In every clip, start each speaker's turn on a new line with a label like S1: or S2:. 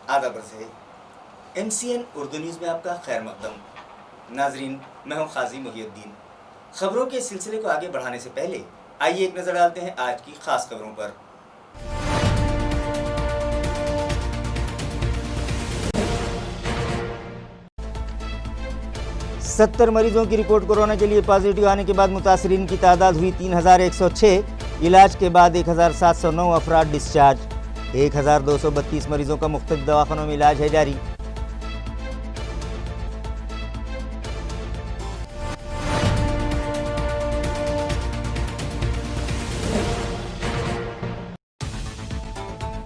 S1: आदाब अर्ज़ है। MCN उर्दू न्यूज़ में आपका खैर मक़दम। नाजरीन, मैं हूँ क़ाज़ी मुहियुद्दीन। ख़बरों के सिलसिले को आगे बढ़ाने से पहले आइए एक नज़र डालते हैं आज की ख़ास खबरों पर। सत्तर मरीजों की रिपोर्ट कोरोना के लिए पॉजिटिव आने के बाद मुतासरीन की तादाद हुई 3106। इलाज के बाद 1709 अफराद डिस्चार्ज। 1232 मरीजों का मुख्तलिफ दवाखानों में इलाज है जारी।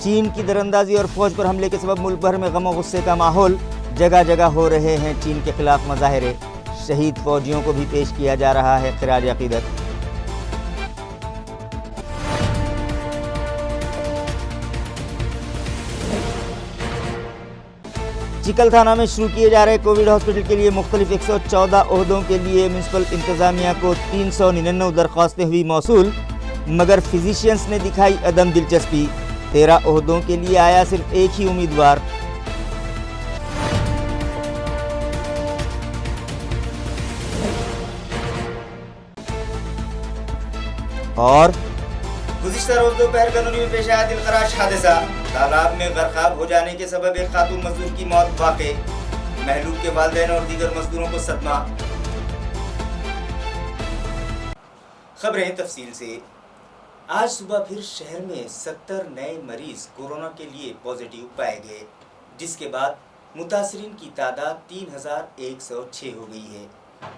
S1: चीन की दरअंदाजी और फौज पर हमले के सबब मुल्क भर में गम और गुस्से का माहौल। जगह जगह हो रहे हैं चीन के खिलाफ मुजाहरे। शहीद फौजियों को भी पेश किया जा रहा है खिराज अकीदत। चिकल थाना में शुरू किए जा रहे कोविड हॉस्पिटल के लिए मुख्तलिफ 114 ओहदों के लिए म्यूनसिपल इंतजामिया को 399 दरख्वास्तें हुई मौसूल, मगर फिजिशियंस ने दिखाई अदम दिलचस्पी। 13 ओहदों के लिए आया सिर्फ एक ही उम्मीदवार। और गुज़िश्ता रोज़ दोपहर कनूनी में पेश आया दिलखराश हादसा। तालाब में गर्काब हो जाने के सबब एक खातून मजदूर की मौत वाक़े। महलूक के वालिदैन और दीगर मजदूरों को सदमा। खबरें तफसील से। आज सुबह फिर शहर में 70 नए मरीज कोरोना के लिए पॉजिटिव पाए गए, जिसके बाद मुतासरीन की तादाद 3106 हो गई है।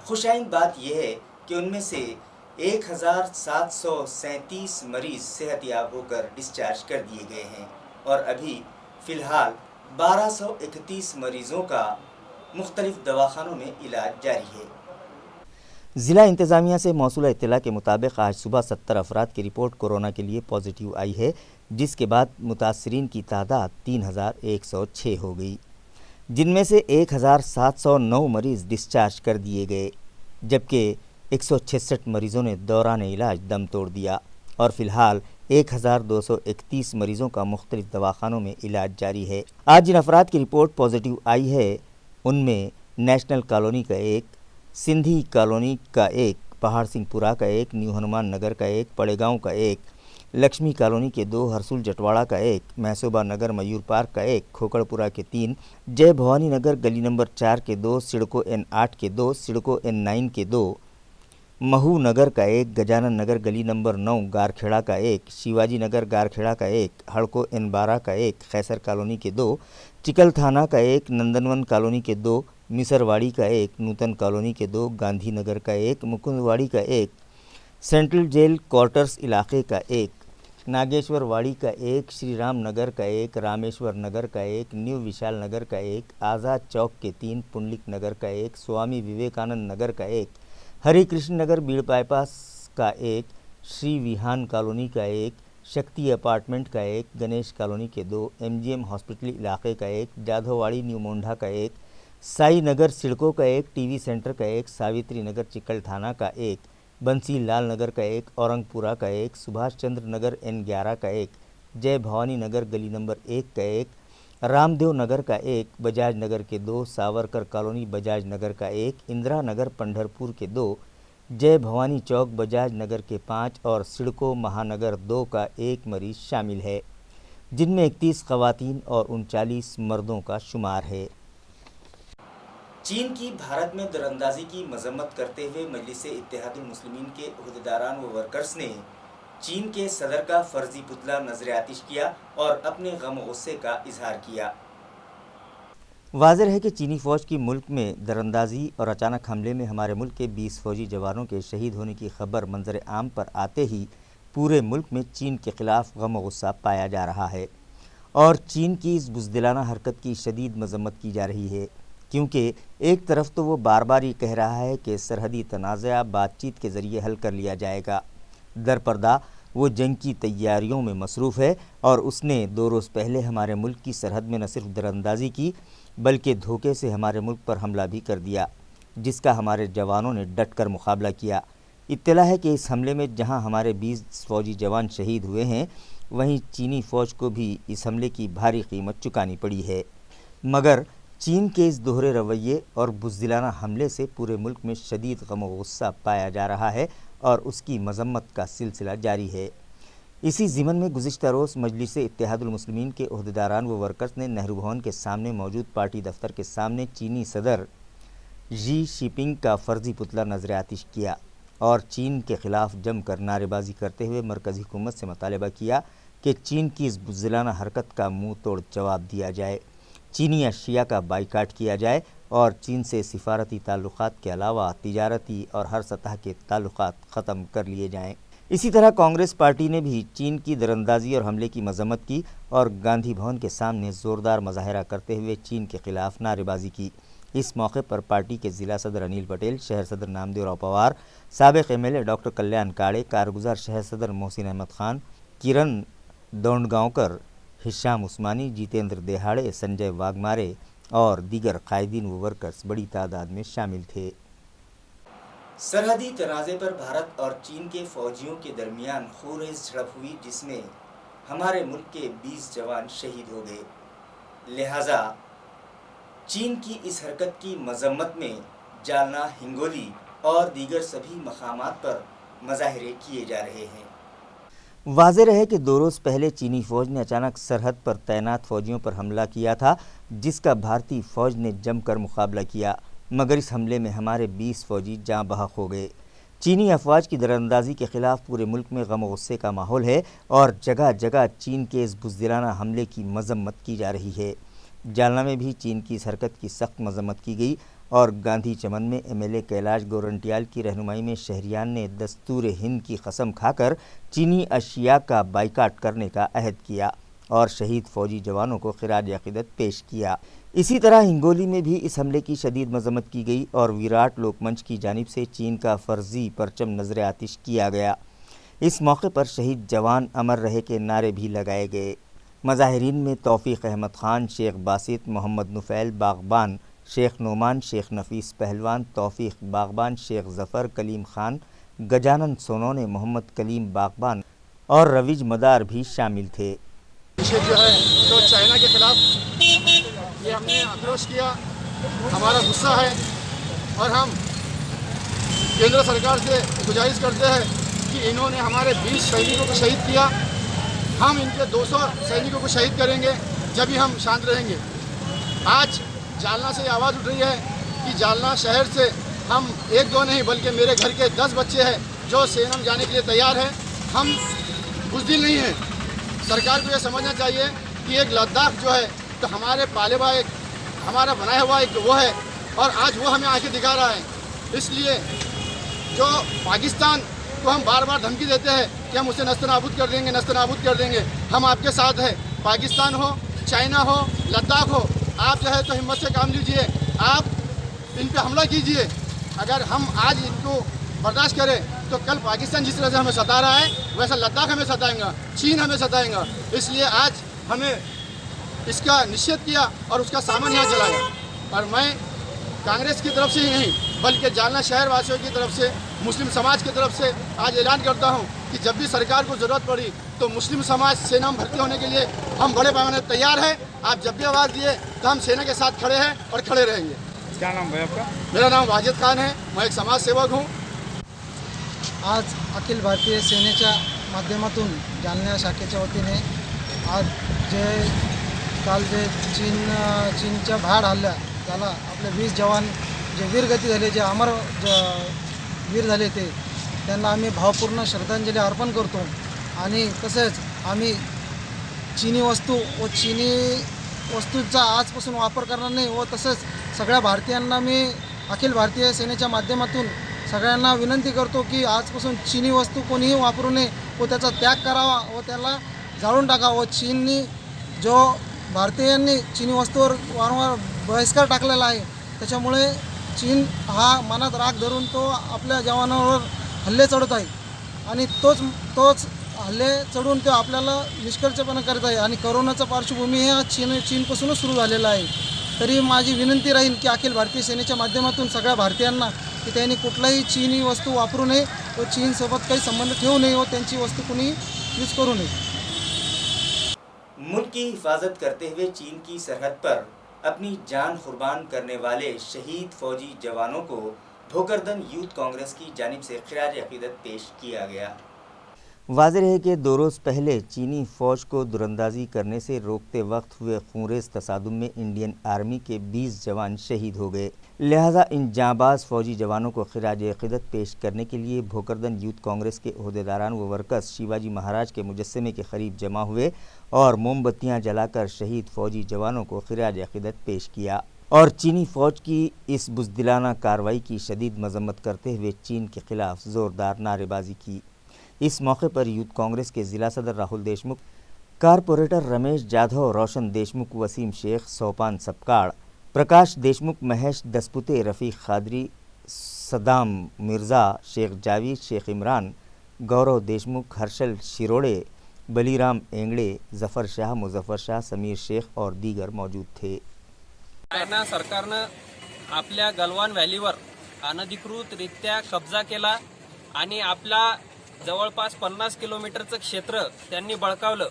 S1: खुशाइन बात यह है कि उनमें से 1737 मरीज सेहतयाब होकर डिस्चार्ज कर दिए गए हैं और अभी फ़िलहाल 1231 मरीज़ों का मुख्तलिफ दवाखानों में इलाज जारी है। ज़िला इंतज़ामिया से मौसूला इत्तला के मुताबिक आज सुबह 70 अफराद की रिपोर्ट कोरोना के लिए पॉजिटिव आई है, जिसके बाद मुतासरीन की तादाद 3106 हो गई, जिनमें से 1709 मरीज़ डिस्चार्ज कर दिए गए, जबकि 166 मरीज़ों ने दौरान इलाज दम तोड़ दिया और फ़िलहाल 1231 मरीज़ों का मुख्तलिफ दवाखानों में इलाज जारी है। आज जिन अफराद की रिपोर्ट पॉजिटिव आई है उनमें नेशनल कॉलोनी का एक, सिंधी कॉलोनी का एक, पहाड़ सिंहपुरा का एक, न्यू हनुमान नगर का एक, पड़ेगांव का एक, लक्ष्मी कॉलोनी के 2, हरसुल जटवाड़ा का एक, महसूबा नगर मयूर पार्क का एक, खोकड़पुरा के 3, जय भवानी नगर गली नंबर 4 के 2, सिडको N8 के 2, सिडको N9 के 2, महू नगर का एक, गजानन नगर गली नंबर 9 गारखेड़ा का एक, शिवाजी नगर गारखेड़ा का एक, हड़को N12 का एक, खैसर कॉलोनी के 2, चिकल थाना का एक, नंदनवन कॉलोनी के 2, मिसरवाड़ी का एक, नूतन कॉलोनी के 2, गांधी नगर का एक, मुकुंदवाड़ी का एक, सेंट्रल जेल क्वार्टर्स इलाके का एक, नागेश्वर वाड़ी का एक, श्री राम नगर का एक, रामेश्वर नगर का एक, न्यू विशाल नगर का एक, आज़ाद चौक के 3, पुंडलिक नगर का एक, स्वामी विवेकानंद नगर का एक, हरे कृष्ण नगर बीड़ बाईपास का एक, श्री विहान कॉलोनी का एक, शक्ति अपार्टमेंट का एक, गणेश कॉलोनी के 2, MGM हॉस्पिटल इलाके का एक, जाधववाड़ी न्यू मोंढा का एक, साई नगर सिडको का एक, टीवी सेंटर का एक, सावित्री नगर चिकल थाना का एक, बंसी लाल नगर का एक, औरंगपुरा का एक, सुभाष चंद्र नगर N11 का एक, जय भवानी नगर गली नंबर 1 का एक, रामदेव नगर का एक, बजाज नगर के 2, सावरकर कॉलोनी बजाज नगर का एक, इंदिरा नगर पंढरपुर के 2, जय भवानी चौक बजाज नगर के 5 और सिडको महानगर 2 का एक मरीज शामिल है, जिनमें 31 ख़वातीन और 39 मर्दों का शुमार है। चीन की भारत में दरअंदाजी की मजम्मत करते हुए मजलिस इत्तेहादुल मुस्लिमीन के अहदेदारान व वर्कर्स ने चीन के सदर का फर्जी पुतला नजर आतिश किया और अपने गम गुस्से का इजहार किया। वाज़ेह है कि चीनी फ़ौज की मुल्क में दरअंदाजी और अचानक हमले में हमारे मुल्क के 20 फ़ौजी जवानों के शहीद होने की खबर मंजर आम पर आते ही पूरे मुल्क में चीन के ख़िलाफ़ गम गुस्सा पाया जा रहा है और चीन की इस बुज़दिलाना हरकत की शदीद मजम्मत की जा रही है, क्योंकि एक तरफ तो वो बार बार ये कह रहा है कि सरहदी तनाज़ा बातचीत के ज़रिए हल कर लिया जाएगा, दरपर्दा वो जंग की तैयारियों में मसरूफ़ है और उसने 2 रोज़ पहले हमारे मुल्क की सरहद में न सिर्फ दरअंदाज़ी की बल्कि धोखे से हमारे मुल्क पर हमला भी कर दिया, जिसका हमारे जवानों ने डट कर मुकाबला किया। इत्तला है कि इस हमले में जहां हमारे 20 फ़ौजी जवान शहीद हुए हैं, वहीं चीनी फ़ौज को भी इस हमले की भारी कीमत चुकानी पड़ी है। मगर चीन के इस दोहरे रवैये और बुज़दिलाना हमले से पूरे मुल्क में शदीद गम व गुस्सा पाया जा रहा है और उसकी मजम्मत का सिलसिला जारी है। इसी ज़िमन में गुज़िश्ता रोज़ मजलिस इत्तेहादुल मुस्लिमीन के ओहदेदारान व वर्कर्स ने नेहरू भवन के सामने मौजूद पार्टी दफ्तर के सामने चीनी सदर शी जिनपिंग का फर्जी पुतला नजर आतिश किया और चीन के ख़िलाफ़ जमकर नारेबाजी करते हुए मरकज़ी हुकूमत से मुतालबा किया कि चीन की इस बुज़दिलाना हरकत का मुँह तोड़ जवाब दिया जाए, चीनी अशिया का बाइकाट किया जाए और चीन से सिफारती ताल्लुक़ात के अलावा तिजारती और हर सतह के ताल्लुक़ात ख़त्म कर लिए जाएँ। इसी तरह कांग्रेस पार्टी ने भी चीन की दरअंदाज़ी और हमले की मजम्मत की और गांधी भवन के सामने ज़ोरदार मुजाहरा करते हुए चीन के ख़िलाफ़ नारेबाजी की। इस मौके पर पार्टी के ज़िला सदर अनिल पटेल, शहर सदर नामदेव पवार, साबिक़ MLA डॉक्टर कल्याण काड़े, कारगुजार शहर सदर मोहसिन अहमद खान, किरण दौंडगांवकर, हिशाम उस्मानी, जितेंद्र देहाड़े, संजय वाघमारे और दीगर कायदीन व वर्कर्स बड़ी तादाद में शामिल थे। सरहदी तनाज़े पर भारत और चीन के फ़ौजियों के दरमियान खूनरेज़ झड़प हुई, जिसमें हमारे मुल्क के 20 जवान शहीद हो गए। लिहाजा चीन की इस हरकत की मजम्मत में जालना, हिंगोली और दीगर सभी मकामात पर मुजाहरे किए जा रहे हैं। वाज़ेह रहे कि 2 रोज़ पहले चीनी फ़ौज ने अचानक सरहद पर तैनात फ़ौजियों पर हमला किया था, जिसका भारतीय फ़ौज ने जमकर मुकाबला किया, मगर इस हमले में हमारे 20 फ़ौजी जाँ बहक हो गए। चीनी अफवाज की दरअंदाज़ी के ख़िलाफ़ पूरे मुल्क में गम व गुस्से का माहौल है और जगह जगह चीन के इस बुज़दिलाना हमले की मजम्मत की जा रही है। जालना में भी चीन की इस हरकत की सख्त मजम्मत की गई और गांधी चमन में MLA कैलाश गोरंटियाल की रहनुमाई में शहरियान ने दस्तूर हिंद की कसम खाकर चीनी अशिया का बाइकाट करने का अहद किया और शहीद फ़ौजी जवानों को खिराज अक़ीदत पेश किया। इसी तरह हिंगोली में भी इस हमले की शदीद मजम्मत की गई और विराट लोकमंच की जानिब से चीन का फर्जी परचम नजर आतिश किया गया। इस मौके पर शहीद जवान अमर रहे के नारे भी लगाए गए। मज़ाहिरीन में तौफ़ीक़ अहमद ख़ान, शेख बासित, मोहम्मद नुफ़ैल बाग़बान, शेख नोमान, शेख नफ़ीस पहलवान, तौफ़ीक़ बाग़बान, शेख ज़फ़र, कलीम ख़ान, गजानन सोनोने, मोहम्मद कलीम बाग़बान और रवीज मदार भी शामिल थे।
S2: जो है तो चाइना के खिलाफ ये हमने आक्रोश किया, हमारा गुस्सा है और हम केंद्र सरकार से गुजारिश करते हैं कि इन्होंने हमारे 20 सैनिकों को शहीद किया, हम इनके 200 सैनिकों को शहीद करेंगे जब भी हम शांत रहेंगे। आज जालना से आवाज़ उठ रही है कि जालना शहर से हम 1-2 नहीं बल्कि मेरे घर के 10 बच्चे हैं जो सेना में जाने के लिए तैयार हैं। हम बुज़दिल नहीं हैं। सरकार को यह समझना चाहिए कि एक लद्दाख जो है तो हमारे पाले हुआ एक हमारा बनाया हुआ एक वो है और आज वो हमें आके दिखा रहा है। इसलिए जो पाकिस्तान को हम बार बार धमकी देते हैं कि हम उसे नस्तनाबूद कर देंगे, नस्तनाबूद कर देंगे, हम आपके साथ हैं। पाकिस्तान हो, चाइना हो, लद्दाख हो, आप जो है तो हिम्मत से काम लीजिए, आप इन पे हमला कीजिए। अगर हम आज इनको बर्दाश्त करें तो कल पाकिस्तान जिस तरह से हमें सता रहा है वैसा लद्दाख हमें सताएगा, चीन हमें सताएगा। इसलिए आज हमें इसका निषेध किया और उसका सामान यहाँ जलाया। और मैं कांग्रेस की तरफ से ही नहीं बल्कि जालना शहर वासियों की तरफ से, मुस्लिम समाज की तरफ से आज ऐलान करता हूँ कि जब भी सरकार को ज़रूरत पड़ी तो मुस्लिम समाज सेना में भर्ती होने के लिए हम बड़े पैमाने पर तैयार हैं। आप जब भी आवाज़ दिए तो हम सेना के साथ खड़े हैं और खड़े रहेंगे।
S3: क्या नाम है आपका?
S2: मेरा नाम वाजिद खान है, मैं एक समाज सेवक हूँ।
S4: आज अखिल भारतीय सेनेच्या माध्यमातून जालना शाखेच्या वतीने आज काल चीनच्या भ्याड हल्ला झाला, आपले 20 जवान जे वीरगती झाले, जे अमर वीर झाले त्यांना आम्ही भावपूर्ण श्रद्धांजली अर्पण करतो। आणि तसेच आम्ही चीनी वस्तूंचा आजपासून वापर करणार नाही व तसेच सगळ्या भारतीयांना मी अखिल भारतीय सेनेच्या माध्यमातून सगळ्यांना विनंती करतो की आजपासून चीनी वस्तू कोणीही वापरू नये व त्याचा त्याग करावा व त्याला जाळून टाकावा। व चीननी जो भारतीयांनी चीनी वस्तूवर वारंवार बहिष्कार टाकलेला आहे, त्याच्यामुळे चीन हा मनात राग धरून तो आपल्या जवानांवर हल्ले चढवत आहे आणि तोच हल्ले चढून तो आपल्याला निष्कर्षपणे करत आहे। आणि कोरोनाचा पार्श्वभूमी हे चीनपासूनच सुरू झालेला आहे। तरी माझी विनंती राहील की अखिल भारतीय सेनेच्या माध्यमातून सगळ्या भारतीयांना की त्यांनी कुठलाही चीनी वस्तू वापरू नये व चीनसोबत काही संबंध ठेवू नये व त्यांची वस्तू कोणी यूज करू नये।
S1: ملک کی حفاظت کرتے ہوئے چین کی سرحد پر اپنی جان قربان کرنے والے شہید فوجی جوانوں کو بھوکردن یوتھ کانگریس کی جانب سے خراج عقیدت پیش کیا گیا۔
S3: واضح ہے کہ 2 روز پہلے چینی فوج کو دوراندازی کرنے سے روکتے وقت ہوئے خونریز تصادم میں انڈین آرمی کے 20 جوان شہید ہو گئے، لہذا ان جانباز فوجی جوانوں کو خراج عقیدت پیش کرنے کے لیے بھوکردن یوتھ کانگریس کے عہدیداران و ورکرز شیواجی مہاراج کے مجسمے کے قریب جمع ہوئے اور موم بتیاں جلا کر شہید فوجی جوانوں کو خراج عقیدت پیش کیا اور چینی فوج کی اس بزدلانہ کارروائی کی شدید مذمت کرتے ہوئے چین کے خلاف زوردار نعرے بازی کی۔ اس موقع پر یوتھ کانگریس کے ضلع صدر راہل دیشمکھ، کارپوریٹر رمیش جادھو، روشن دیشمکھ، وسیم شیخ، سوپان سپکاڑ، پرکاش دیشمکھ، مہیش دسپوتے، رفیق قادری، صدام مرزا، شیخ جاوید، شیخ عمران، گورو دیشمکھ، ہرشل شیروڑے، بلی رام اینگڑے، ظفر شاہ، مظفر شاہ، سمیر شیخ اور دیگر موجود تھے۔
S5: चायना सरकारनं आपल्या गलवान व्हॅलीवर अनधिकृतरित्या कब्जा केला आणि आपला जवळपास 50 किलोमीटरचं क्षेत्र त्यांनी बळकावलं।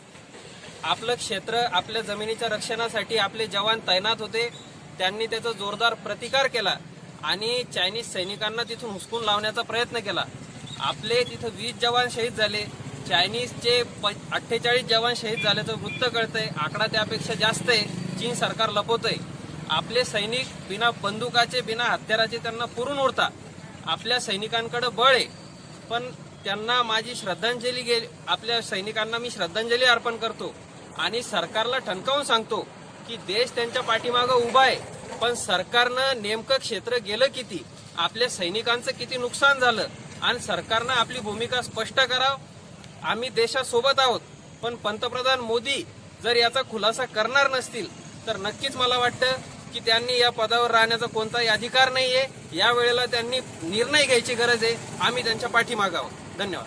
S5: आपलं क्षेत्र आपल्या जमिनीच्या रक्षणासाठी आपले जवान तैनात होते, त्यांनी त्याचा जोरदार प्रतिकार केला आणि चायनीज सैनिकांना तिथून हुसकून लावण्याचा प्रयत्न केला। आपले तिथं 20 जवान शहीद झाले, चायनीजचे 48 जवान शहीद झाल्याचं वृत्त कळतंय, आकडा त्यापेक्षा जास्त आहे। चीन सरकार लपवतंय। आपले सैनिक बिना बंदुकाचे बिना हत्याराचे त्यांना पुरून उडता। आपल्या सैनिकांकडे बळ आहे, पण त्यांना माझी श्रद्धांजली गेली, आपल्या सैनिकांना मी श्रद्धांजली अर्पण करतो आणि सरकारला ठणकावून सांगतो की देश त्यांच्या पाठीमागे उभा आहे, पण सरकारनं नेमकं क्षेत्र गेलं किती, आपल्या सैनिकांचं किती नुकसान झालं आणि सरकारनं आपली भूमिका स्पष्ट करावं। आम्ही देशासोबत आहोत, पण पंतप्रधान मोदी जर याचा खुलासा करणार नसतील तर नक्कीच मला वाटतं की त्यांनी या पदावर राहण्याचा कोणताही अधिकार नाहीये। या वेळेला त्यांनी निर्णय घ्यायची गरज आहे। आम्ही त्यांच्या पाठीमागे आहोत। धन्यवाद।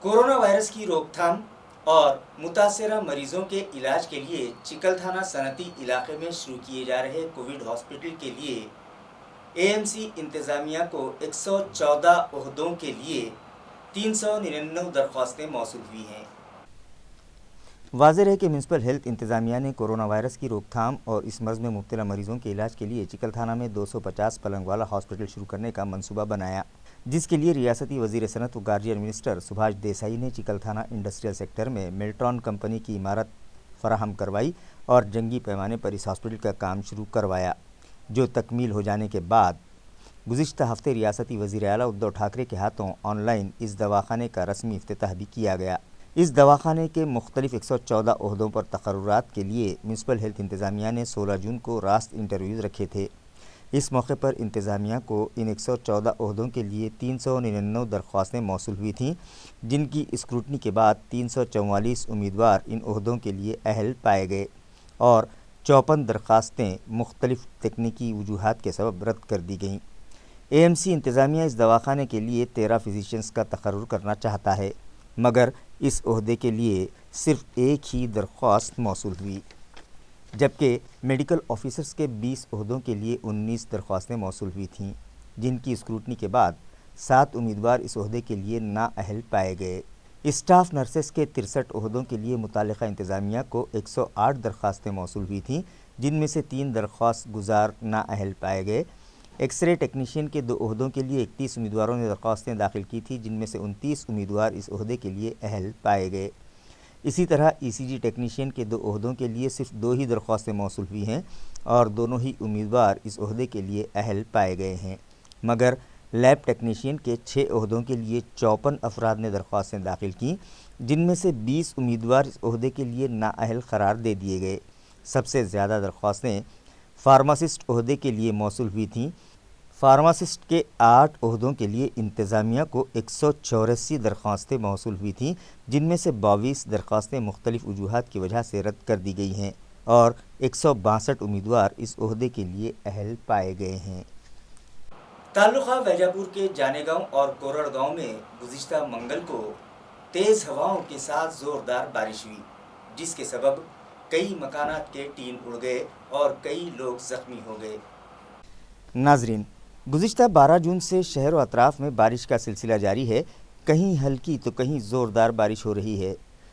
S1: कोरोना वायरस की रोकथाम और मुतासरा मरीजों के इलाज के लिए चिकलथाना सनती इलाके में शुरू किए जा रहे कोविड हॉस्पिटल के लिए एएमसी इंतजामिया को 114 ओहदों के लिए 399 दरख्वास्तें मौसूल हुई हैं।
S3: واضح ہے کہ میونسپل ہیلتھ انتظامیہ نے کورونا وائرس کی روک تھام اور اس مرض میں مبتلا مریضوں کے علاج کے لیے چکل تھانہ میں 250 پلنگ والا ہاسپٹل شروع کرنے کا منصوبہ بنایا، جس کے لیے ریاستی وزیر صنعت و گارجین منسٹر سبھاش دیسائی نے چکل تھانہ انڈسٹریل سیکٹر میں ملٹران کمپنی کی عمارت فراہم کروائی اور جنگی پیمانے پر اس ہاسپٹل کا کام شروع کروایا، جو تکمیل ہو جانے کے بعد گزشتہ ہفتے ریاستی وزیر اعلیٰ ادھو ٹھاکرے کے ہاتھوں آن لائن اس دواخانے کا رسمی افتتاح بھی کیا گیا۔ اس دواخانے کے مختلف 114 عہدوں پر تقررات کے لیے میونسپل ہیلتھ انتظامیہ نے 16 جون کو راست انٹرویوز رکھے تھے۔ اس موقع پر انتظامیہ کو ان 114 عہدوں کے لیے 399 درخواستیں موصول ہوئی تھیں، جن کی اسکروٹنی کے بعد 344 امیدوار ان عہدوں کے لیے اہل پائے گئے اور 54 درخواستیں مختلف تکنیکی وجوہات کے سبب رد کر دی گئیں۔ اے ایم سی انتظامیہ اس دواخانے کے لیے 13 فزیشینز کا تقرر کرنا چاہتا ہے، مگر اس عہدے کے لیے صرف ایک ہی درخواست موصول ہوئی، جبکہ میڈیکل آفیسرز کے 20 عہدوں کے لیے 19 درخواستیں موصول ہوئی تھیں، جن کی اسکروٹنی کے بعد 7 امیدوار اس عہدے کے لیے نااہل پائے گئے۔ اسٹاف نرسز کے 63 عہدوں کے لیے متعلقہ انتظامیہ کو 108 درخواستیں موصول ہوئی تھیں، جن میں سے 3 درخواست گزار نااہل پائے گئے۔ ایکس رے ٹیکنیشین کے 2 عہدوں کے لیے 31 امیدواروں نے درخواستیں داخل کی تھیں، جن میں سے 29 امیدوار اس عہدے کے لیے اہل پائے گئے۔ اسی طرح ای سی جی ٹیکنیشین کے 2 عہدوں کے لیے صرف 2 ہی درخواستیں موصول ہوئی ہیں اور دونوں ہی امیدوار اس عہدے کے لیے اہل پائے گئے ہیں، مگر لیب ٹیکنیشین کے 6 عہدوں کے لیے 54 افراد نے درخواستیں داخل کیں، جن میں سے 20 امیدوار اس عہدے کے لیے نااہل قرار دے دیے گئے۔ سب سے زیادہ درخواستیں فارماسسٹ عہدے کے لیے موصول ہوئی تھیں۔ فارماسسٹ کے 8 عہدوں کے لیے انتظامیہ کو 184 درخواستیں موصول ہوئی تھیں، جن میں سے 22 درخواستیں مختلف وجوہات کی وجہ سے رد کر دی گئی ہیں اور 162 امیدوار اس عہدے کے لیے اہل پائے گئے ہیں۔
S1: تعلقہ ویجاپور کے جانے گاؤں اور کورڑ گاؤں میں گزشتہ منگل کو تیز ہواؤں کے ساتھ زوردار بارش ہوئی، جس کے سبب کئی مکانات کے ٹین اڑ گئے اور کئی لوگ زخمی ہو گئے۔
S3: ناظرین، گزشتہ 12 جون سے شہر و اطراف میں بارش کا سلسلہ جاری ہے، کہیں ہلکی تو کہیں زوردار بارش ہو رہی ہے۔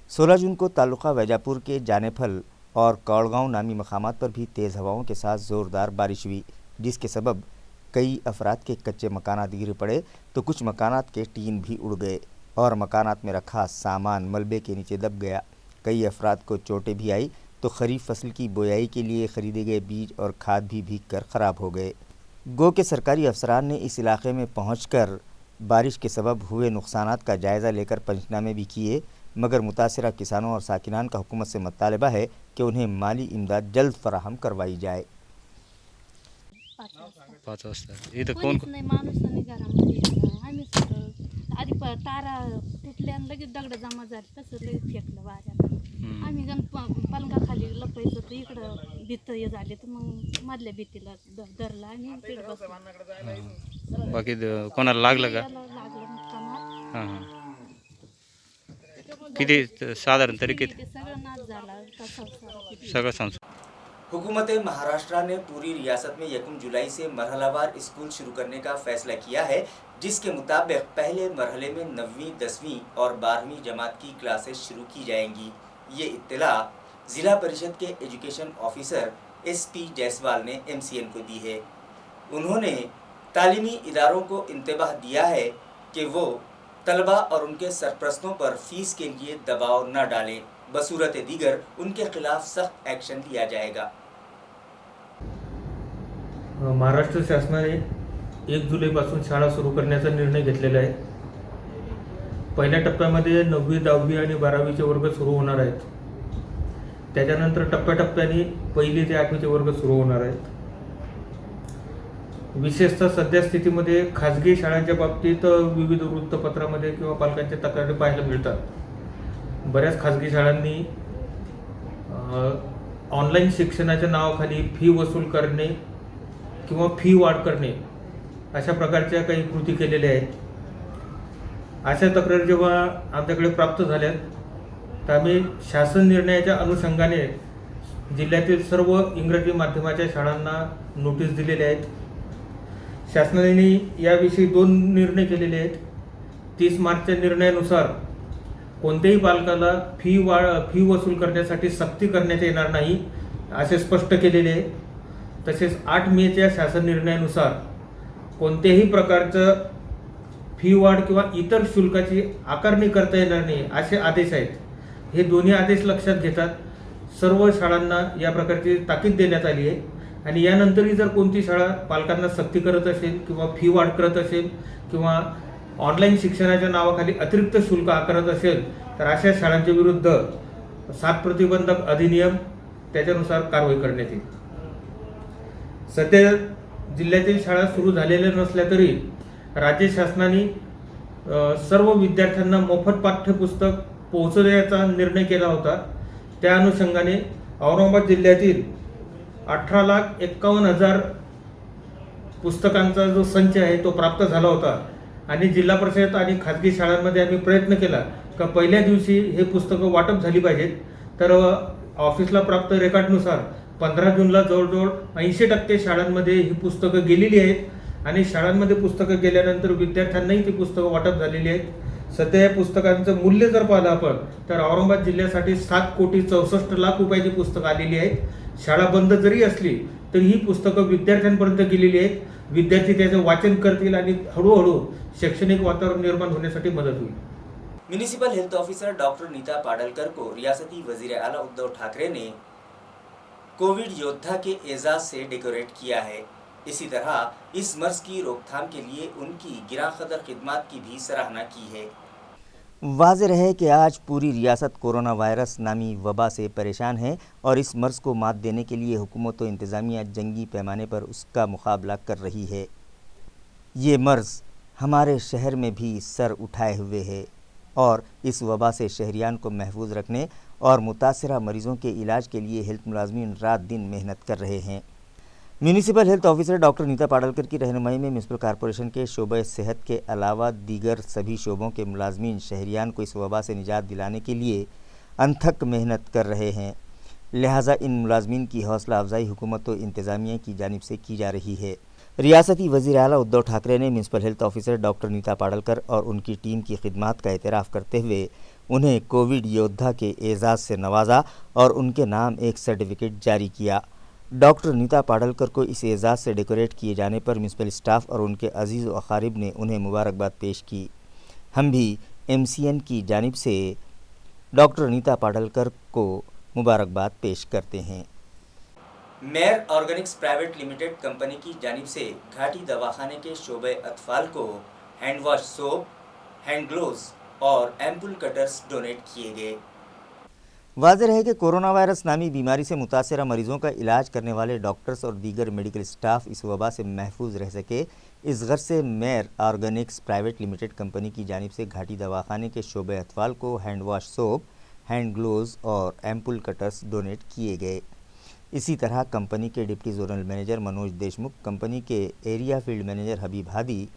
S3: 16 जून को तालुका वैजापुर के जानेफल और कौड़गांव नामी मकामात पर भी तेज़ हवाओं के साथ ज़ोरदार बारिश हुई, जिसके सबब कई अफराद के कच्चे मकानात गिर पड़े तो कुछ मकानात के टीन भी उड़ गए और मकानात में रखा सामान मलबे के नीचे दब गया। कई अफराद को चोटें भी आई तो खरीफ फसल की बोयाई के लिए खरीदे गए बीज और खाद भी भीग कर ख़राब हो गए। गो के सरकारी अफसरान ने इस इलाके में पहुंचकर बारिश के सबब हुए नुकसानात का जायज़ा लेकर पंचनामे भी किए, मगर मुतासिरा किसानों और साकिनान का हुकूमत से मुतालबा है कि उन्हें माली इमदाद जल्द फराहम करवाई जाए।
S6: 5 वाजता इथं
S7: कोणीच नाही, माणूस नाही घरामध्ये. आम्ही सगळं आधी तारा तुटल्या आणि लगेच दगड जमा झाली, तसं लगेच फेकलं वाऱ्यात. आम्ही गण पलंगाखाली लपायचं तर इकडं भीत हे झाले तर मग मधल्या भीतीला धरला आणि तिकडे बसलो.
S6: बाकी कोणाला लागलं का?
S7: त्याला लागलं मुक्कामात.
S6: हां हां. किती साधारण तरी किती
S7: ते सगळं नाश झाला तसं
S6: सगळं सांग.
S1: हुकूमत महाराष्ट्र ने पूरी रियासत में 1 जुलाई से मरहलावार स्कूल शुरू करने का फैसला किया है, जिसके मुताबिक पहले मरहले में 9वीं, 10वीं और 12वीं जमात की क्लासेस शुरू की जाएंगी। ये इत्तला ज़िला परिषद के एजुकेशन ऑफिसर SP जायसवाल ने MCN को दी है। उन्होंने तालीमी इदारों को इंतबाह दिया है कि वो तलबा और उनके सरपरस्तों पर फीस के लिए दबाव न डालें, बसूरत दीगर उनके खिलाफ सख्त एक्शन लिया जाएगा।
S8: महाराष्ट्र शासनाने 1 जुलैपासून शाळा सुरू करण्याचा निर्णय घेतलेला आहे। पहिल्या टप्प्यामध्ये 9वी, 10वी आणि 12वीचे वर्ग सुरू होणार आहेत। त्याच्यानंतर टप्प्याटप्प्याने 1ली ते 8वीचे वर्ग सुरू होणार आहेत। विशेषतः सध्या स्थितीमध्ये खाजगी शाळांच्या बाबतीत विविध वृत्तपत्रामध्ये किंवा पालकांच्या तक्रारी पाहायला मिळतात। बऱ्याच खाजगी शाळांनी ऑनलाईन शिक्षणाच्या नावाखाली फी वसूल करणे किंवा फी वाढ करणे अशा प्रकारच्या काही कृती केलेल्या आहेत। अशा तक्रारी जेव्हा आमच्याकडे प्राप्त झाल्या तर आम्ही शासन निर्णयाच्या अनुषंगाने जिल्ह्यातील सर्व इंग्रजी माध्यमाच्या शाळांना नोटीस दिलेल्या आहेत। शासनाने याविषयी 2 निर्णय केलेले आहेत। 30 मार्चच्या निर्णयानुसार कोणत्याही पालकाला फी वसूल करण्यासाठी सक्ती करण्यात येणार नाही असे स्पष्ट केलेले आहे। तसेच 8 मेच्या शासन निर्णयानुसार कोणत्याही प्रकारचं फी वाढ किंवा इतर शुल्काची आकारणी करता येणार नाही असे आदेश आहेत। हे दोन्ही आदेश लक्षात घेतात सर्व शाळांना या प्रकारची ताकीद देण्यात आली आहे आणि यानंतरही जर कोणती शाळा पालकांना सक्ती करत असेल किंवा फी वाढ करत असेल किंवा ऑनलाईन शिक्षणाच्या नावाखाली अतिरिक्त शुल्क आकारत असेल तर अशा शाळांच्या विरुद्ध 7 प्रतिबंधक अधिनियम त्याच्यानुसार कारवाई करण्यात येईल। सध्या जिल्ह्यातील शाळा सुरू झालेल्या नसल्या तरी राज्य शासनाने सर्व विद्यार्थ्यांना मोफत पाठ्यपुस्तक पोहोचवण्याचा निर्णय केला होता। त्या अनुषंगाने औरंगाबाद जिल्ह्यातील 18,51,000 पुस्तकांचा जो संच आहे तो प्राप्त झाला होता आणि जिल्हा परिषद आणि खाजगी शाळांमध्ये आम्ही प्रयत्न केला का पहिल्या दिवशी हे पुस्तकं वाटप झाली पाहिजेत। तर ऑफिसला प्राप्त रेकॉर्डनुसार 15 जूनला जवळजवळ 80% शाळांमध्ये ही पुस्तकं गेलेली आहेत आणि शाळांमध्ये पुस्तकं गेल्यानंतर विद्यार्थ्यांनाही ती पुस्तकं वाटप झालेली आहेत। सध्या या पुस्तकांचं मूल्य जर पाहिलं आपण तर औरंगाबाद जिल्ह्यासाठी 7,64,00,000 रुपयाची पुस्तकं आलेली आहेत। शाळा बंद जरी असली तरी ही पुस्तकं विद्यार्थ्यांपर्यंत गेलेली आहेत। विद्यार्थी त्याचं वाचन करतील आणि हळूहळू शैक्षणिक वातावरण निर्माण होण्यासाठी मदत होईल।
S1: Municipal health officer doctor Neeta Padalkar को रियासती वजीर आला उद्धव ठाकरे ने कोविड योद्धा के एजाज से डेकोरेट किया है। इसी तरह इस मर्ज की रोकथाम के लिए उनकी गिरांकदर खिदमत की भी सराहना की है।
S3: वाज़ेह है कि आज पूरी रियासत कोरोना वायरस नामी वबा से परेशान है और इस मर्ज़ को मात देने के लिए हुकूमत व इंतज़ामिया जंगी पैमाने पर उसका मुकाबला कर रही है। ये मर्ज़ हमारे शहर में भी सर उठाए हुए है और इस वबा से शहरियान को महफूज रखने और मुतासरा मरीज़ों के इलाज के लिए हेल्थ मुलाजमीन रात दिन मेहनत कर रहे हैं। Municipal health officer doctor Neeta Padalkar की रहनुमाई में म्यूनिसिपल कॉरपोरेशन के शोबे सेहत के अलावा दीगर सभी शोबों के मुलाजमीन शहरियान को इस वबा से निजात दिलाने के लिए अनथक मेहनत कर रहे हैं। लिहाजा इन मुलाजमीन की हौसला अफजाई हुकूमत व इंतज़ामिया की जानिब से की जा रही है। रियासती वज़ीर आला उद्धव ठाकरे ने municipal health officer doctor Neeta Padalkar और उनकी टीम की खिदमत का एतराफ़ करते हुए उन्हें कोविड योद्धा के एजाज़ से नवाजा और उनके नाम एक सर्टिफिकेट जारी किया। डॉक्टर नीता पाडलकर को इस एजाज़ से डेकोरेट किए जाने पर म्यूनसिपल स्टाफ और उनके अजीज़ व अकारिब ने उन्हें मुबारकबाद पेश की। हम भी MCN की जानिब से डॉक्टर नीता पाडलकर को मुबारकबाद पेश करते हैं।
S1: Mayor organics private limited company की जानिब से घाटी दवाखाने के शोबे अतफाल को hand wash soap, hand gloves और एम्पुल कटर्स डोनेट किए गए।
S3: वाज़ेह है कि कोरोना वायरस नामी बीमारी से मुतासरा मरीजों का इलाज करने वाले डॉक्टर्स और दीगर मेडिकल स्टाफ इस वबा से महफूज रह सके, इस गर्ज से Mayer organics private limited company की जानिब से घाटी दवाखाने के शोबे अतफाल को hand wash soap, hand gloves और एम्पुल कटर्स डोनेट किए गए। इसी तरह कंपनी के deputy zonal manager Manoj Deshmukh, company के area field manager Habib Hadi,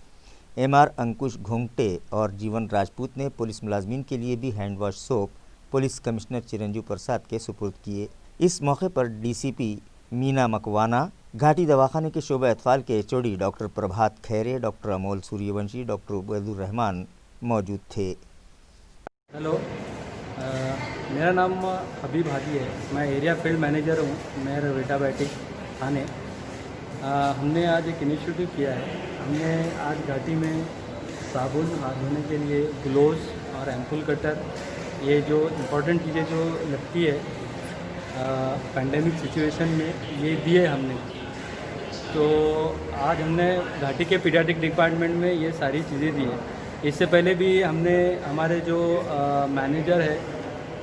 S3: MR Ankush Ghongte और जीवन राजपूत ने पुलिस मुलाजमीन के लिए भी hand wash soap police commissioner Chiranjeev Prasad के सुपुर्द किए। इस मौके पर DCP मीना मकवाना, घाटी दवाखाने के शोबे अतफाल के HOD डॉक्टर प्रभात खैरे, डॉक्टर अमोल सूर्यवंशी, डॉक्टर उबैदुर रहमान मौजूद थे।
S9: हेलो, मेरा नाम हबीब हादी है। मैं एरिया फील्ड मैनेजर हूँ मेयर वेटाबैटिक थाने। हमने आज एक इनिशिएटिव किया है। हमने आज घाटी में साबुन, हाथ धोने के लिए ग्लोव्स और एम्पुल कटर, ये जो इम्पोर्टेंट चीज़ें जो लगती है पैंडेमिक सिचुएशन में, ये दिए हमने। तो आज हमने घाटी के पीडियाट्रिक डिपार्टमेंट में ये सारी चीज़ें दी हैं। इससे पहले भी हमने हमारे जो मैनेजर है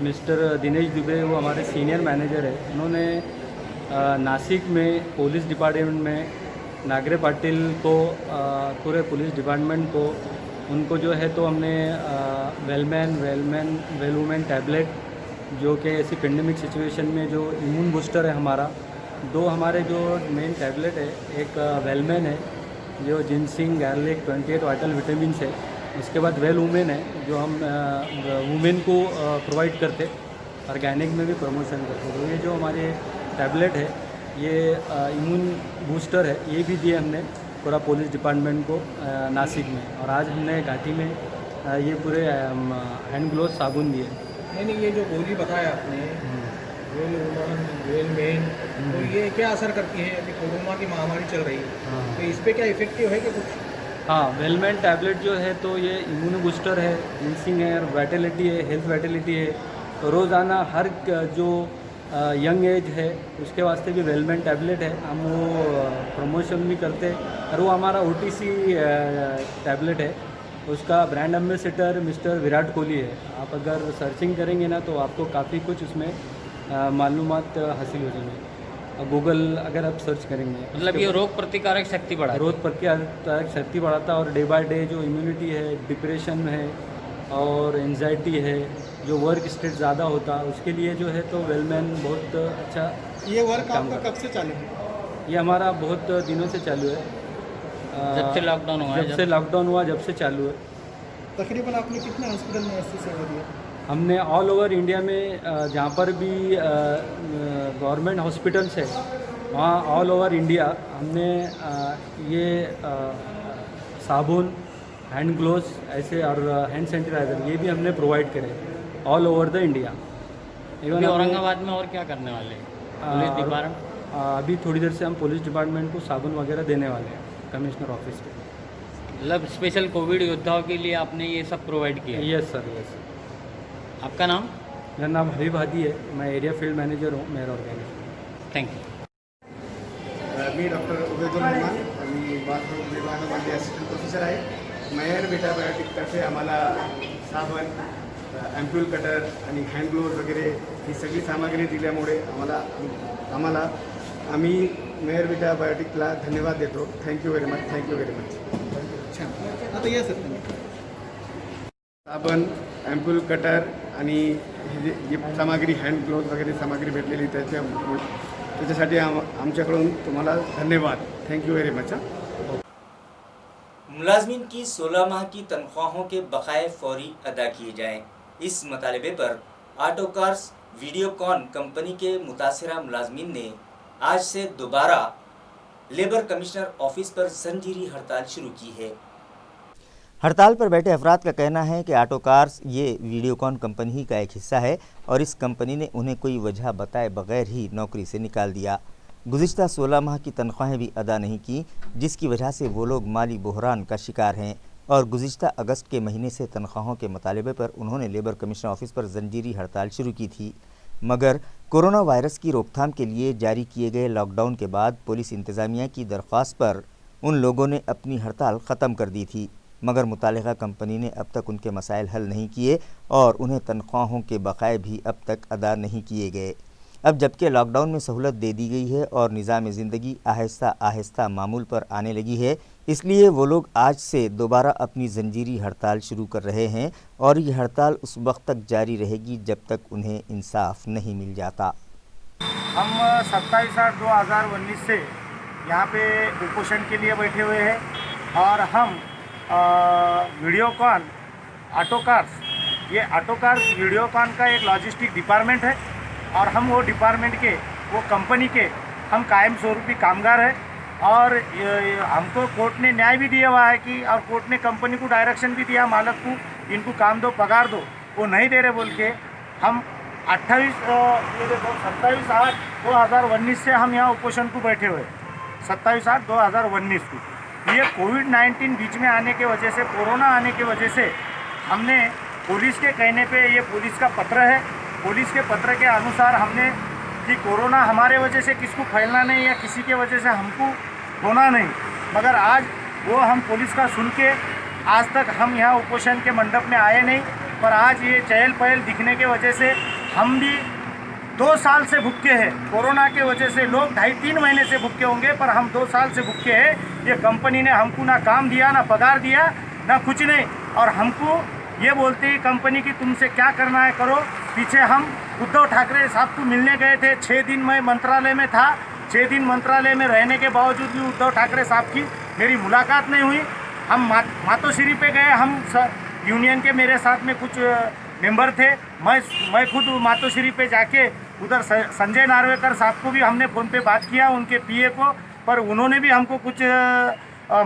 S9: मिस्टर दिनेश दुबे, वो हमारे सीनियर मैनेजर है, उन्होंने नासिक में पुलिस डिपार्टमेंट में नागरे पाटिल को, पूरे पुलिस डिपार्टमेंट को, उनको जो है तो हमने वेल वुमेन टैबलेट, जो कि ऐसी पेंडेमिक सिचुएशन में जो इम्यून बूस्टर है हमारा, दो हमारे जो मेन टैबलेट है, एक वेलमैन है जो जिनसिंग, गार्लिक, 28 वाइटल विटामिन है। उसके बाद वेल वुमेन है जो हम वुमेन को प्रोवाइड करते, ऑर्गेनिक में भी प्रमोशन करते। तो ये जो हमारे टैबलेट है, ये इम्यून बूस्टर है, ये भी दिए हमने पूरा पुलिस डिपार्टमेंट को नासिक में। और आज हमने घाटी में ये पूरे हैंड ग्लोव साबुन दिए।
S10: नहीं, ये जो गोली बताया आपने, वेल वुमन, वेल मैन, तो ये क्या असर करती है? अभी कोरोना की महामारी चल रही है, तो इस पर क्या इफेक्टिव है कि कुछ?
S9: हाँ, वेलमैन टैबलेट जो है तो ये इम्यूनो बूस्टर है, जिनसिंग है, वाइटलिटी है, हेल्थ वाइटलिटी है। तो रोज़ाना हर जो यंग एज है उसके वास्ते भी वेलमैन टैबलेट है, हम वो प्रमोशन भी करते हैं। और वो हमारा OTC टैबलेट है, उसका brand ambassador mister Virat Kohli है। आप अगर सर्चिंग करेंगे ना तो आपको काफ़ी कुछ उसमें मालूमात हासिल हो जाएंगे। गूगल अगर आप सर्च करेंगे,
S11: मतलब ये रोग प्रतिकारक शक्ति बढ़ाता है।
S9: रोग प्रतिकारक शक्ति बढ़ाता है और डे बाय डे जो इम्यूनिटी है, डिप्रेशन है और एंजाइटी है, जो वर्क स्ट्रेस ज़्यादा होता है, उसके लिए जो है तो वेलमैन बहुत अच्छा।
S10: ये वर्क आपका कब से चालू है?
S9: ये हमारा बहुत दिनों से चालू है,
S11: जब से लॉकडाउन हुआ है।
S9: जब से लॉकडाउन हुआ, जब से चालू है।
S10: तकरीबन आपने कितने हॉस्पिटल में ऐसी सेवा दी है?
S9: हमने ऑल ओवर इंडिया में जहाँ पर भी गवर्नमेंट हॉस्पिटल्स है, वहाँ ऑल ओवर इंडिया हमने ये साबुन, हैंड ग्लोव्स ऐसे और हैंड सैनिटाइजर, ये भी हमने प्रोवाइड करे all over the India.
S11: Even Aurangabad में और क्या करने वाले हैं पुलिस डिपार्टमेंट?
S9: अभी थोड़ी देर से हम पुलिस डिपार्टमेंट को साबुन वगैरह देने वाले हैं कमिश्नर ऑफिस पे।
S11: मतलब स्पेशल कोविड योद्धाओं के लिए आपने ये सब प्रोवाइड किया?
S9: Yes sir, yes.
S11: आपका नाम?
S9: मेरा नाम हबीब हादी है, मैं एरिया फील्ड मैनेजर हूँ mayor organic.
S11: Thank you.
S2: Me doctor Ubaidur Rahman आणि बाथरूम विभागामध्ये असिस्टंट प्रोफेसर आहे। मेयर वेटाबॅटिकतर्फे आम्हाला साबण, ॲम्प्यूल कटर आणि हँड ग्लोव्ज वगैरे ही सगळी सामग्री दिल्यामुळे आम्ही मेयर वेटाबॅटिकला धन्यवाद देतो। Thank you very much, thank you very much.
S10: छान। आता या सर तुम्ही
S2: साबण, ॲम्प्यूल कटर आणि ही जी सामग्री, हँड ग्लोव्ज वगैरे सामग्री भेटलेली त्याच्यासाठी आमच्याकडून तुम्हाला धन्यवाद। Thank you very much.
S1: मुलाजमीन की 16 माह की तनख्वाहों के बकाए फौरी अदा किए जाएं। इस मुतालबे पर ऑटो कार्स वीडियोकॉन कंपनी के मुतासरा मुलाजमीन ने आज से दोबारा लेबर कमिश्नर ऑफिस पर जंजीरी हड़ताल शुरू की है।
S3: हड़ताल पर बैठे अफराद का कहना है कि ऑटो कार्स ये वीडियोकॉन कंपनी ही का एक हिस्सा है और इस कंपनी ने उन्हें कोई वजह बताए बगैर ही नौकरी से निकाल दिया। गुज़िश्ता 16 माह की तनख्वाहें भी अदा नहीं की, जिसकी वजह से वो लोग माली बहरान का शिकार हैं और गुज़िश्ता अगस्त के महीने से तनख्वाहों के मुतालबे पर उन्होंने लेबर कमिश्नर ऑफिस पर जंजीरी हड़ताल शुरू की थी। मगर कोरोना वायरस की रोकथाम के लिए जारी किए गए लॉकडाउन के बाद पुलिस इंतज़ामिया की दरख्वास्त पर उन लोगों ने अपनी हड़ताल ख़त्म कर दी थी, मगर मुतालिका कंपनी ने अब तक उनके मसाइल हल नहीं किए और उन्हें तनख्वाहों के बकाए भी अब तक अदा नहीं किए गए। अब जबकि लॉकडाउन में सहूलत दे दी गई है और निज़ाम ज़िंदगी आहिस्ता आहिस्ता मामूल पर आने लगी है, इसलिए वो लोग आज से दोबारा अपनी जंजीरी हड़ताल शुरू कर रहे हैं और ये हड़ताल उस वक्त तक जारी रहेगी जब तक उन्हें इंसाफ नहीं मिल जाता।
S10: हम 27/8/2019 से यहाँ पे उपोषण के लिए बैठे हुए हैं और हम वीडियोकॉन ऑटो कार्स, ये ऑटो कार्स वीडियोकॉन का एक लॉजिस्टिक डिपार्टमेंट है और हम वो डिपार्टमेंट के, वो कंपनी के हम कायम स्वरूपी कामगार हैं और हमको कोर्ट ने न्याय भी दिया हुआ है कि, और कोर्ट ने कंपनी को डायरेक्शन भी दिया मालक को, इनको काम दो, पगार दो, वो नहीं दे रहे बोल के हम 27/8/2019 से हम यहाँ उपोषण को बैठे हुए, 27/8/2019 को। ये कोविड-19 बीच में आने के वजह से, कोरोना आने के वजह से हमने पुलिस के कहने पे, ये पुलिस का पत्र है, पुलिस के पत्र के अनुसार हमने कि कोरोना हमारे वजह से किसको फैलना नहीं या किसी के वजह से हमको होना नहीं, मगर आज वो हम पुलिस का सुन के आज तक हम यहाँ उपोषण के मंडप में आए नहीं, पर आज ये चहल पहल दिखने के वजह से हम भी 2 साल से भूखे हैं। कोरोना के वजह से लोग 2.5-3 महीने से भूखे होंगे, पर हम 2 साल से भूखे हैं। ये कंपनी ने हमको ना काम दिया, ना पगार दिया, ना कुछ नहीं, और हमको ये बोलते हैं कंपनी की तुमसे क्या करना है करो। पीछे हम उद्धव ठाकरे साहब को मिलने गए थे, 6 दिन मैं मंत्रालय में था, 6 दिन मंत्रालय में रहने के बावजूद भी उद्धव ठाकरे साहब की मेरी मुलाकात नहीं हुई। हम मातोश्री पे गए, हम यूनियन के मेरे साथ में कुछ मेंबर थे, मैं खुद मातोश्री पे जाके उधर संजय नार्वेकर साहब को भी हमने फ़ोन पे बात किया, उनके पीए को, पर उन्होंने भी हमको कुछ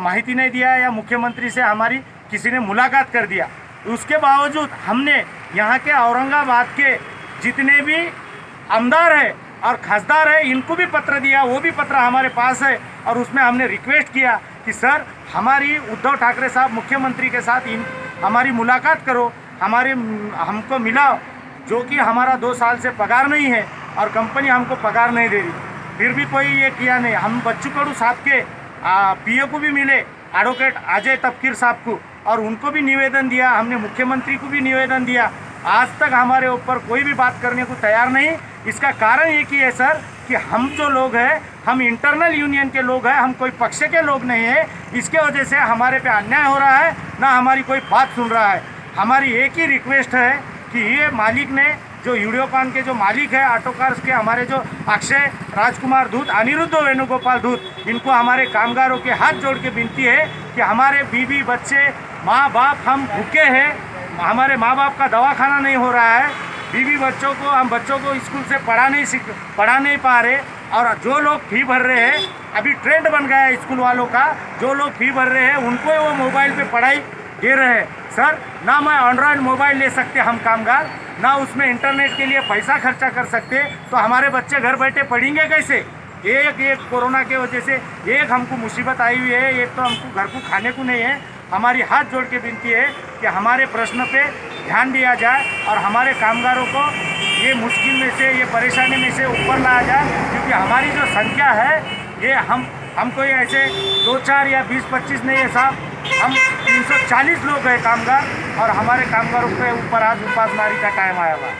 S10: माहिती नहीं दिया या मुख्यमंत्री से हमारी किसी ने मुलाकात कर दिया। उसके बावजूद हमने यहाँ के औरंगाबाद के जितने भी आमदार है और खासदार है, इनको भी पत्र दिया, वो भी पत्र हमारे पास है और उसमें हमने रिक्वेस्ट किया कि सर हमारी उद्धव ठाकरे साहब मुख्यमंत्री के साथ हमारी मुलाकात करो, हमको मिलाओ, जो कि हमारा 2 साल से पगार नहीं है और कंपनी हमको पगार नहीं दे रही, फिर भी कोई ये किया नहीं। हम बच्चू कडू साहब के पीए को भी मिले, एडवोकेट अजय तपकीर साहब को, और उनको भी निवेदन दिया, हमने मुख्यमंत्री को भी निवेदन दिया, आज तक हमारे ऊपर कोई भी बात करने को तैयार नहीं। इसका कारण ये कि है सर कि हम जो लोग हैं, हम इंटरनल यूनियन के लोग हैं, हम कोई पक्ष के लोग नहीं हैं, इसके वजह से हमारे पे अन्याय हो रहा है, ना हमारी कोई बात सुन रहा है। हमारी एक ही रिक्वेस्ट है कि ये मालिक ने, जो वीडियोकॉन के जो मालिक है ऑटो कार्स के, हमारे जो अक्षय राजकुमार धूत, अनिरुद्ध वेणुगोपाल धूत, इनको हमारे कामगारों के हाथ जोड़ के विनती है कि हमारे बीवी बच्चे माँ बाप हम भूखे हैं, हमारे माँ बाप का दवाखाना नहीं हो रहा है, बीवी बच्चों को, हम बच्चों को स्कूल से पढ़ा नहीं पा रहे, और जो लोग फी भर रहे हैं, अभी ट्रेंड बन गया है स्कूल वालों का, जो लोग फी भर रहे हैं उनको वो मोबाइल पे पढ़ाई दे रहे हैं। सर ना मैं एंड्रॉयड मोबाइल ले सकते हम कामगार, ना उसमें इंटरनेट के लिए पैसा खर्चा कर सकते, तो हमारे बच्चे घर बैठे पढ़ेंगे कैसे? एक कोरोना के वजह से एक हमको मुसीबत आई हुई है, एक तो हमको घर को खाने को नहीं है। हमारी हाथ जोड़ के विनती है कि हमारे प्रश्न पे ध्यान दिया जाए और हमारे कामगारों को ये मुश्किल में से, ये परेशानी में से ऊपर लाया जाए, क्योंकि हमारी जो संख्या है ये हम कोई ऐसे 2-4 या 20-25 नहीं है साहब, हम 340 लोग हैं कामगार, और हमारे कामगारों के ऊपर आज उपासमारी का टाइम आया हुआ है।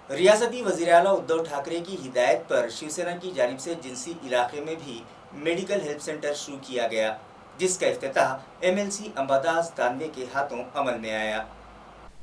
S1: रियासती वज़ीर आला उद्धव ठाकरे की हिदायत पर शिवसेना की जानिब से जिंसी इलाके में भी मेडिकल हेल्प सेंटर शुरू किया गया, जिसका इफ्तिताह MLC अंबादास दानवे के हाथों अमल में आया।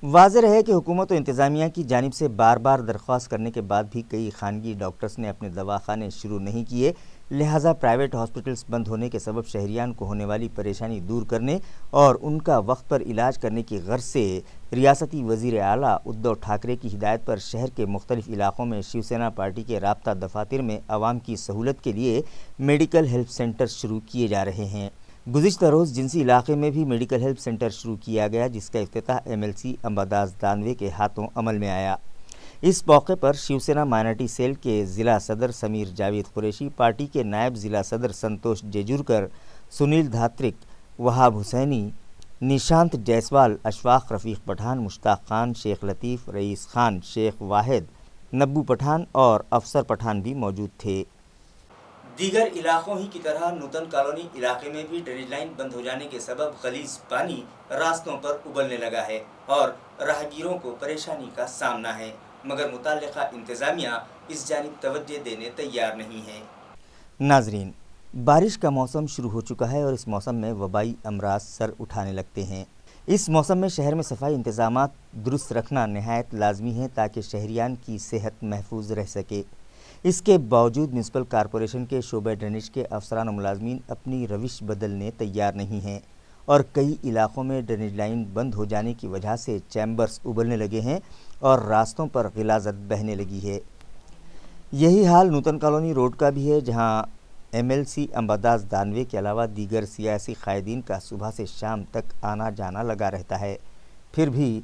S3: वाज़ेह है कि हुकूमत और इंतज़ामिया की जानिब से बार बार दरख्वास्त करने के बाद भी कई खानगी डॉक्टर्स ने अपने दवाखाने शुरू नहीं किए, लिहाजा प्राइवेट हॉस्पिटल्स बंद होने के सबब शहरियान को होने वाली परेशानी दूर करने और उनका वक्त पर इलाज करने की गर्ज से रियासती वज़ीर आला उद्धव ठाकरे की हिदायत पर शहर के मुख्तलिफ इलाक़ों में शिवसेना पार्टी के राब्ता दफातर में आवाम की सहूलत के लिए मेडिकल हेल्प सेंटर शुरू किए जा रहे हैं। गुज़िश्ता रोज़ जिनसी इलाके में भी मेडिकल हेल्प सेंटर शुरू किया गया, जिसका इफ्तिताह MLC अंबादास दानवे के हाथों अमल में आया। इस मौके पर शिवसेना माइनॉरिटी सेल के ज़िला सदर समीर जावेद कुरैशी, पार्टी के नायब ज़िला सदर संतोष जेजुरकर, सुनील धात्रिक, वहाब हुसैनी, निशांत जायसवाल, अशफाक रफ़ीक पठान, मुश्ताक खान, शेख लतीफ़, रईस खान, शेख वाहिद, नब्बू पठान और अफसर पठान भी मौजूद थे।
S1: दीगर इलाकों ही की तरह नूतन कॉलोनी इलाके में भी ड्रेनेज लाइन बंद हो जाने के सबब गलीज पानी रास्तों पर उबलने लगा है और राहगीरों को परेशानी का सामना है, मगर मुताल्लिका इंतज़ामिया इस जानिब तवज्जो देने तैयार नहीं है।
S3: नाजरीन, बारिश का मौसम शुरू हो चुका है और इस मौसम में वबाई अमराज सर उठाने लगते हैं। इस मौसम में शहर में सफाई इंतजामात दुरुस्त रखना नहायत लाजमी है ताकि शहरियान की सेहत महफूज रह सके। इसके बावजूद म्यूनसिपल कॉरपोरेशन के शोबे ड्रेनेज के अफसरान और मुलाजमीन अपनी रविश बदलने तैयार नहीं हैं और कई इलाकों में ड्रेनेज लाइन बंद हो जाने की वजह से चैम्बर्स उबलने लगे हैं और रास्तों पर गिलाज़त बहने लगी है। यही हाल नूतन कॉलोनी रोड का भी है, जहां MLC अंबादास दानवे के अलावा दीगर सियासी कायदीन का सुबह से शाम तक आना जाना लगा रहता है। फिर भी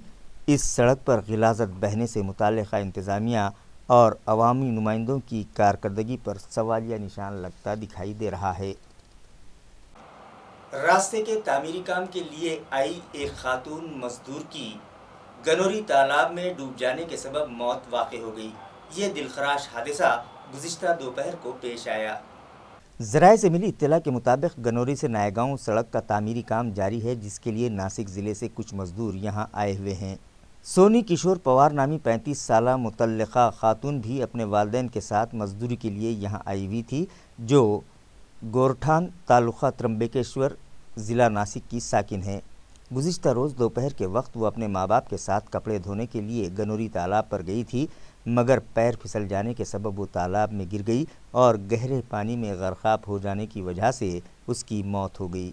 S3: इस सड़क पर गिलाज़त बहने से मुताल्लिका इंतज़ामिया और अवामी नुमाइंदों की कारकर्दगी पर सवालिया निशान लगता दिखाई दे रहा है।
S1: रास्ते के तामीरी काम के लिए आई एक खातून मजदूर की गनोरी तालाब में डूब जाने के सबब मौत वाक़ई हो गई। ये दिलखराश हादसा गुज़िश्ता दोपहर को पेश आया।
S3: ज़राए से मिली इत्तला के मुताबिक गनोरी से नायगांव सड़क का तामीरी काम जारी है, जिसके लिए नासिक ज़िले से कुछ मजदूर यहां आए हुए हैं। सोनी किशोर पवार नामी 35 साला मुतल्लिका खातून भी अपने वालिदैन के साथ मजदूरी के लिए यहां आई हुई थी, जो गोरठान तालुका त्रंबकेश्वर ज़िला नासिक की साकिन है। गुज़िश्ता रोज़ दोपहर के वक्त वो अपने माँ बाप के साथ कपड़े धोने के लिए गनोरी तालाब पर गई थी, मगर पैर फिसल जाने के सबब वो तालाब में गिर गई और गहरे पानी में गर्काब हो जाने की वजह से उसकी मौत हो गई,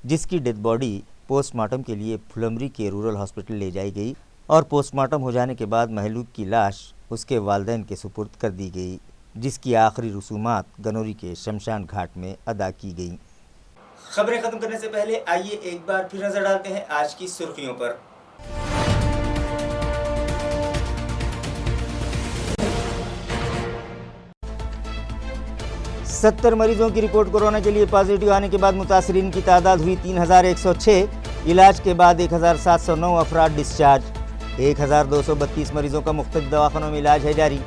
S3: जिसकी डेड बॉडी पोस्टमार्टम के लिए फुलमरी के रूरल हॉस्पिटल ले जाई गई और पोस्टमार्टम हो जाने के बाद महलूक की लाश उसके वालिदैन के सुपुर्द कर दी गई, जिसकी आखिरी रसूमात गनोरी के शमशान घाट में अदा की गई।
S1: खबरें खत्म करने से पहले आइए एक बार फिर नजर डालते हैं आज की सुर्खियों पर।
S3: 70 मरीजों की रिपोर्ट कोरोना के लिए पॉजिटिव आने के बाद मुतासरीन की तादाद हुई 3106। इलाज के बाद 1709 अफराद डिस्चार्ज। 1232 मरीजों का मुख्तलिफ दवाखानों में इलाज है जारी।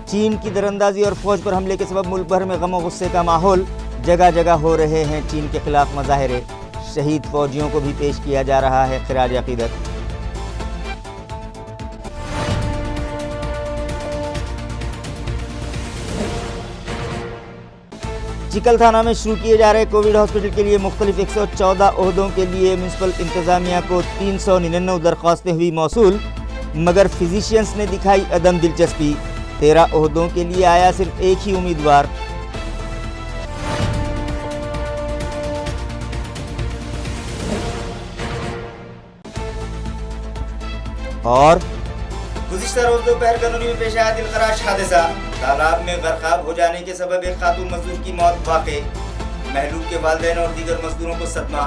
S3: चीन की दरअंदाजी और फौज पर हमले के सबब मुल्क भर में गम और गुस्से का माहौल। जगह जगह हो रहे हैं चीन के खिलाफ मुजाहरे। शहीद फौजियों को भी पेश किया जा रहा है खिराज अकीदत। चिकल थाना में शुरू किए जा रहे कोविड हॉस्पिटल के लिए मुख्तलिफ 114 ओहदों के लिए म्यूनसिपल इंतजामिया को 399 दरख्वास्तें हुई मौसूल, मगर फिजिशियंस ने दिखाई अदम दिलचस्पी। 13 ओहदों के लिए आया सिर्फ एक ही उम्मीदवार। और
S1: गुज़िश्ता रोज दोपहर गनोरी में पेश आया दिलखराश हादसा। तालाब में गर्काब हो जाने के सबब एक खातून मजदूर की मौत वाक़ई। महलूक के वालिदैन और दीगर मजदूरों को सदमा।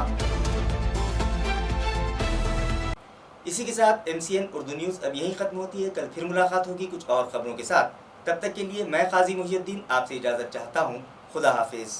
S1: इसी के साथ MCN उर्दू न्यूज़ अब यही खत्म होती है। कल फिर मुलाकात होगी कुछ और खबरों के साथ। तब तक के लिए मैं काजी मुहियुद्दीन आपसे इजाज़त चाहता हूँ। खुदा हाफिज़।